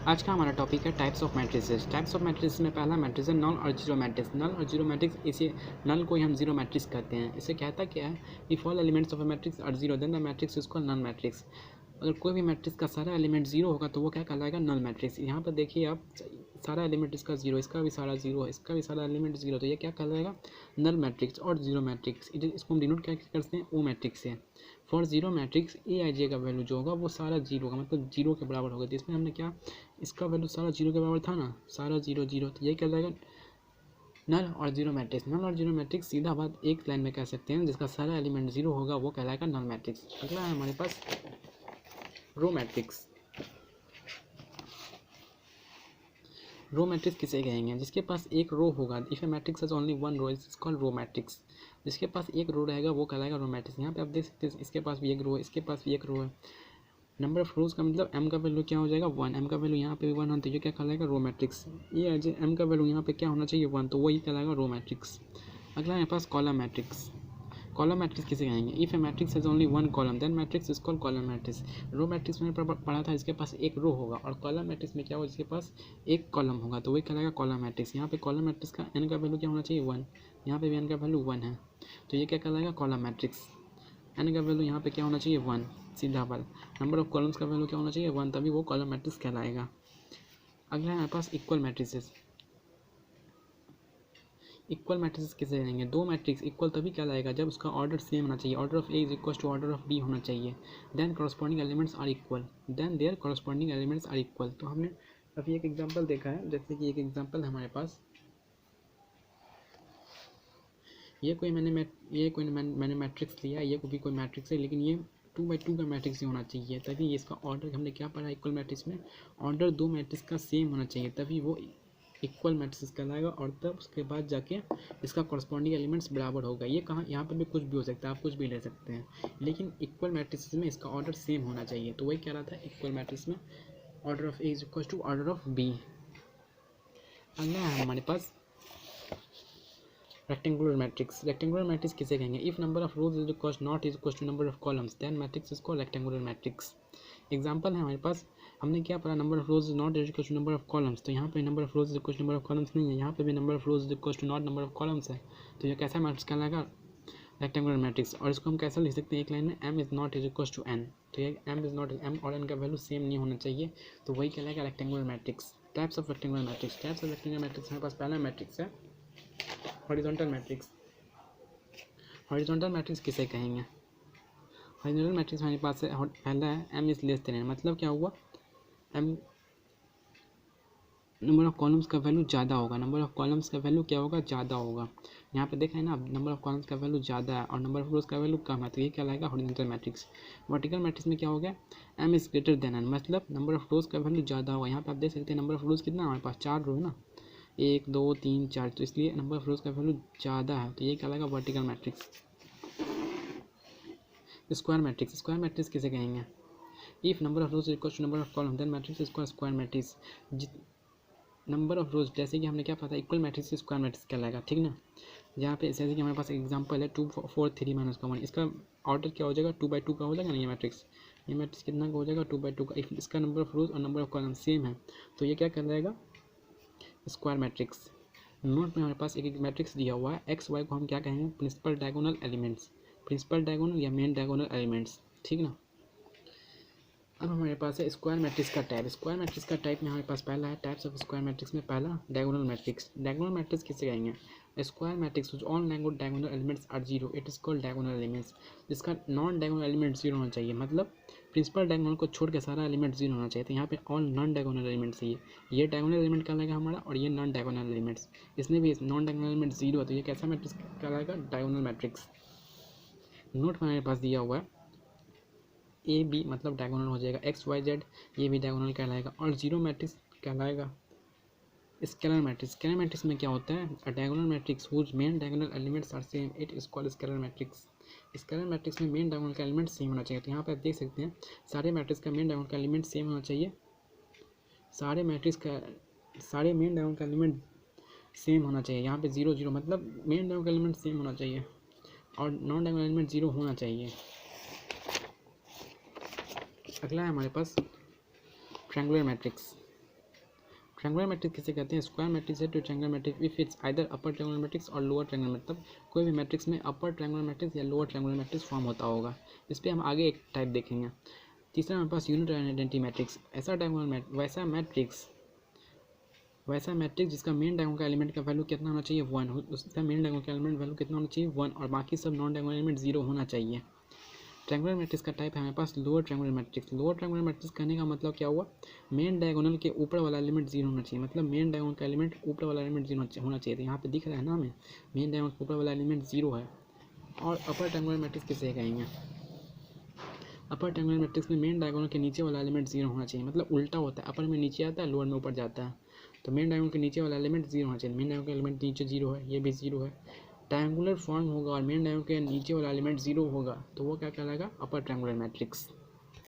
आज का हमारा टॉपिक है types of matrices. Types of matrices में पहला मैट्रिक्स है नल और जीरो मैट्रिक्स। नल और जीरो मैट्रिक्स, इसे नल को ही हम जीरो मैट्रिक्स कहते हैं। इसे कहता क्या है, if all elements of a matrix are zero then the matrix is called null matrix. अगर कोई भी मैट्रिक्स का सारा एलिमेंट जीरो होगा तो वो क्या कहलाएगा, नल मैट्रिक्स। यहाँ पर देखिए आप, सारा एलिमेंट इसका जीरो, इसका भी सारा जीरो, इसका भी सारा एलिमेंट जीरो, तो ये क्या कहलाएगा, नल मैट्रिक्स और जीरो मैट्रिक्स। इसको हम डिनोट क्या करते हैं, ओ मैट्रिक्स से। फॉर जीरो मैट्रिक्स ए आई जे का वैल्यू जो होगा वो सारा जीरो का मतलब जीरो के बराबर होगा। तो इसमें हमने क्या, इसका वैल्यू सारा जीरो के बराबर था ना, सारा जीरो जीरो, तो ये क्या जाएगा, नल और जीरो मैट्रिक्स। नल और जीरो मैट्रिक्स सीधा बात एक लाइन में कह सकते हैं, जिसका सारा एलिमेंट जीरो होगा वो कहलाएगा नल मैट्रिक्स। अगला है हमारे पास रो मैट्रिक्स। रो मैट्रिक्स किसे कहेंगे, जिसके पास एक रो होगा। If a matrix has only one row is called row matrix. जिसके पास एक रो रहेगा वो कहलाएगा रो मैट्रिक्स। यहाँ पे आप देख सकते हैं इसके पास भी एक रो है, इसके पास भी एक रो है। नंबर ऑफ रोज का मतलब m का वैल्यू क्या हो जाएगा, वन। m का वैल्यू यहाँ पे भी वन होता है, ये क्या कहलाएगा, रो मैट्रिक्स। ये m का वैल्यू यहाँ पे क्या होना चाहिए, वन, तो वही कहलाएगा रो मैट्रिक्स। अगला है पास कॉलम मैट्रिक्स। कॉलम मैट्रिक्स किसे कहेंगे, if a matrix has only one column then matrix is called column matrix. Row matrix में पढ़ा था, इसके पास एक रो होगा, और कॉलम मैट्रिक्स में क्या होगा, जिसके पास एक कॉलम होगा, तो वही कहलाएगा कॉलम मैट्रिक्स। यहाँ पे कॉलम मैट्रिक्स का n का वैल्यू क्या होना चाहिए, वन। यहाँ पे भी n का वैल्यू वन है, तो ये क्या कहलाएगा, कॉलम मैट्रिक्स। n का वैल्यू यहाँ पे क्या होना चाहिए, वन, सीधा बात। नंबर ऑफ कॉलम्स का वैल्यू क्या होना चाहिए, वन, तभी वो कॉलम मैट्रिक्स कहलाएगा। अगला है हमारे पास इक्वल मैट्रिसेस। इक्वल मैट्रिक्स किसे कहेंगे, दो मैट्रिक्स इक्वल तभी कहलाएगा जब उसका ऑर्डर सेम होना चाहिए। Order of A is equal to order of B होना चाहिए। Then corresponding elements are equal, then their corresponding elements are equal. तो हमने अभी एक एग्जांपल देखा है, जैसे कि एक एग्जांपल हमारे पास, ये कोई मैंने मैट्रिक्स लिया, ये भी कोई मैट्रिक्स है, लेकिन ये 2x2 का मैट्रिक्स ही होना चाहिए, तभी इसका ऑर्डर, हमने क्या पढ़ा इक्वल मैट्रिक्स में, ऑर्डर दो मैट्रिक्स का सेम होना चाहिए, तभी वो इक्वल मैट्रिक्स कहलाएगा, और तब उसके बाद जाके इसका कॉरस्पॉन्डिंग एलिमेंट्स बराबर होगा। ये कहाँ, यहाँ पर भी कुछ भी हो सकता है, आप कुछ भी ले सकते हैं, लेकिन इक्वल मैट्रिक्स में इसका ऑर्डर सेम होना चाहिए। तो वही कह रहा था, इक्वल मैट्रिक्स में order of A is equal to order of B. अगला है हमारे पास रेक्टेंगुलर मैट्रिक्स। रेक्टेंगुलर मैट्रिक्स किसे कहेंगे, if number of rows is equal not is equal to number of columns then matrix is called rectangular matrix. Example है हमारे पास, हमने क्या पढ़ा, number of rows is not is equal to number of columns, तो यहाँ पे number of rows is equal to number of columns नहीं है, यहाँ पे भी number of rows is equal to not number of columns है, तो ये कैसा मैट्रिक्स कहलाएगा, रेक्टेंगुलर मैट्रिक्स। और इसको हम कैसे लिख सकते हैं, एक लाइन में, m is not is equal to n, तो ये m इज नॉट, m और n का वैल्यू सेम नहीं होना चाहिए, तो वही कहलाएगा rectangular matrix. Types of rectangular matrix. Types of rectangular matrix हमारे पास पहला मैट्रिक्स है हॉरिजॉन्टल मैट्रिक्स। हॉरिजॉन्टल मैट्रिक्स किसे कहेंगे, हॉरिजॉन्टल मैट्रिक्स हमारे पास है, पहला है m is less than n, मतलब क्या हुआ, m नंबर ऑफ कॉलम्स का वैल्यू ज़्यादा होगा, नंबर ऑफ कॉलम्स का वैल्यू क्या होगा, ज़्यादा होगा। यहाँ पे देख रहे हैं ना, नंबर ऑफ कॉलम्स का वैल्यू ज़्यादा है और नंबर ऑफ रोज का वैल्यू कम है, तो ये क्या लाएगा, हॉरिजॉन्टल मैट्रिक्स। वर्टिकल मैट्रिक्स में क्या हो गया, m is greater than n, मतलब नंबर ऑफ रोज का वैल्यू ज़्यादा होगा। यहाँ पे आप देख सकते हैं नंबर ऑफ रोज कितना हमारे पास, चार रो है ना, 1 2 3 4, तो इसलिए नंबर ऑफ रोज का वैल्यू ज़्यादा है, तो ये क्या लाएगा, vertical matrix. Square matrix. Square matrix किसे कहेंगे, if number of rows equal to number of column then matrix is called square matrix. Number of rows, जैसे कि हमने क्या पता, इक्वल मैट्रिक्स स्क्वायर मैट्रिक्स कहलाएगा, ठीक ना। यहाँ पे जैसे कि हमारे पास एग्जांपल है 2 4 3 माइनस का 1, इसका ऑर्डर क्या हो जाएगा, 2x2 का हो जाएगा ना, ये मैट्रिक्स कितना का हो जाएगा, 2x2 का। इफ इसका नंबर ऑफ रोज और नंबर ऑफ कॉलम सेम है तो ये क्या कहलाएगा, स्क्वायर मैट्रिक्स। नोट में हमारे पास एक मैट्रिक्स दिया हुआ है, एक्स वाई को हम क्या कहेंगे, principal diagonal elements, principal diagonal या मेन डायगोनल एलिमेंट्स, ठीक ना। अब हमारे पास है स्क्वायर मैट्रिक्स का टाइप। स्क्वायर मैट्रिक्स का टाइप में हमारे पास पहला है, टाइप्स ऑफ स्क्वायर मैट्रिक्स में पहला डायगोनल मैट्रिक्स। डायगोनल मैट्रिक्स किसे कहेंगे, square matrix which all diagonal elements are zero it is called diagonal elements. जिसका नॉन डायगोनल एलिमेंट जीरो होना चाहिए, मतलब प्रिंसिपल डायगोनल को छोड़ के सारा एलिमेंट जीरो होना चाहिए, तो यहाँ पे ऑल नॉन डायगोनल एलिमेंट्स ये डायगोनल एलिमेंट कहलाएगा हमारा, और ये नॉन डायगोनल एलिमेंट्स, इसमें भी नॉन डायगोनल एलिमेंट जीरो है, तो ये कैसा मैट्रिक्स कहलाएगा, डायगोनल मैट्रिक्स। नोट में हमारे पास दिया हुआ है, ए बी मतलब डायगोनल हो जाएगा, एक्स वाई जेड ये भी डायगोनल कहलाएगा, और जीरो मैट्रिक्स कहलाएगा स्केलर मैट्रिक्स। स्केलर मैट्रिक्स में क्या होता है, a diagonal matrix whose main diagonal elements are same it is called scalar matrix. Scalar matrix में मेन डायगोनल का एलिमेंट सेम होना चाहिए, तो यहाँ पर आप देख सकते हैं सारे मैट्रिक्स का मेन डायगोनल का एलिमेंट सेम होना चाहिए, सारे मैट्रिक्स का सारे मेन डायगोनल का एलिमेंट सेम होना चाहिए। यहाँ पे 0 0 मतलब मेन डायगोनल का एलिमेंट सेम होना चाहिए और नॉन डायगोनल एलिमेंट 0 होना चाहिए। अगला है हमारे पास ट्रायंगुलर मैट्रिक्स। ट्रायंगुलर मैट्रिक्स किसे कहते हैं? स्क्वायर मैट्रिक्स है to triangular matrix if it's either upper triangular matrix और लोअर ट्रायंगुलर मैट्रिक्स। मतलब कोई भी मैट्रिक्स में अपर ट्रायंगुलर मैट्रिक्स या लोअर ट्रायंगुलर मैट्रिक्स फॉर्म होता होगा। इस पर हम आगे एक टाइप देखेंगे। तीसरा हमारे पास यूनिट आइडेंटिटी मैट्रिक्स। ऐसा ट्रायंगुलर वैसा मैट्रिक्स जिसका मेन डायगोनल का एलिमेंट का वैल्यू कितना होना चाहिए? 1। उसका मेन डायगोनल का एलिमेंट वैल्यू कितना होना चाहिए? 1, और बाकी सब नॉन डायगोनल एलिमेंट 0 होना चाहिए। ट्रायंगुलर मैट्रिक्स का टाइप है हमारे पास lower triangular matrix. Lower triangular matrix कहने का मतलब क्या हुआ? मेन डायगोनल के ऊपर वाला एलिमेंट 0 होना चाहिए। मतलब मेन डायगोनल का एलिमेंट ऊपर वाला एलिमेंट 0 होना चाहिए। तो यहाँ पे दिख रहा है ना हमें, मेन डायगोनल के ऊपर वाला एलिमेंट 0 है। और अपर ट्रायंगुलर मैट्रिक्स किसे कहेंगे? अपर ट्रायंगुलर मैट्रिक्स में मेन डायगोनल के नीचे वाला एलिमेंट 0 होना चाहिए। मतलब उल्टा होता है, अपर में नीचे आता है, लोअर में ऊपर जाता है। तो मेन डायगोनल के नीचे वाला एलिमेंट 0 होना चाहिए। मेन डायगोनल का एलिमेंट नीचे 0 है, ये भी 0 है। ट्रायंगुलर फॉर्म होगा और मेन डायगोनल के नीचे वाला एलिमेंट 0 होगा तो वो क्या कहलाएगा? अपर ट्रायंगुलर मैट्रिक्स।